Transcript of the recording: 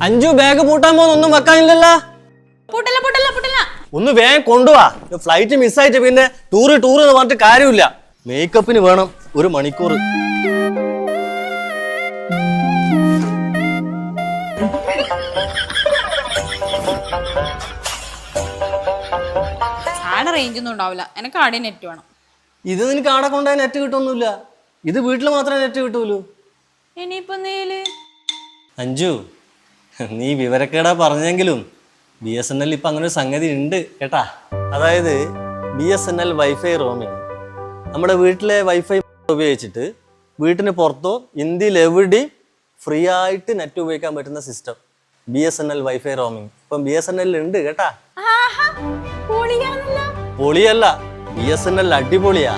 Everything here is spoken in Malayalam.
അഞ്ചു ബാഗ് പൂട്ടാൻ പോകുന്നൊന്നും വെക്കാനില്ലല്ലോ. ഒന്ന് വേഗം കൊണ്ടുപോവാ. ഫ്ലൈറ്റ് മിസ്സായിട്ട് പിന്നെ ടൂറ് എന്ന് പറഞ്ഞിട്ട് കാര്യമില്ല. മേക്കപ്പിന് വേണം 1 മണിക്കൂർ. റേഞ്ച് ഒന്നും ഉണ്ടാവില്ല. എനിക്ക് ആടെ നെറ്റ് വേണം. ഇത് നിനക്ക് ആടെ കൊണ്ടുപോയ നെറ്റ് കിട്ടൊന്നുമില്ല. ഇത് വീട്ടിൽ മാത്രമേ നെറ്റ് കിട്ടൂലൂ. ഇനിയിപ്പോ അഞ്ചു, നീ വിവരക്കേടാ പറഞ്ഞെങ്കിലും BSNL ഇപ്പൊ അങ്ങനെ ഒരു സംഗതി ഉണ്ട് കേട്ടാ. അതായത് BSNL വൈഫൈ റോമിങ്. നമ്മുടെ വീട്ടിലെ വൈഫൈ ഉപയോഗിച്ചിട്ട് വീട്ടിന് പുറത്തോ ഇന്ത്യയിൽ എവിടെയും ഫ്രീ ആയിട്ട് നെറ്റ് ഉപയോഗിക്കാൻ പറ്റുന്ന സിസ്റ്റം BSNL വൈഫൈ റോമിങ് ഇപ്പം BSNL ഉണ്ട് കേട്ടാ. പൊളിയല്ല, BSNL അടിപൊളിയാ.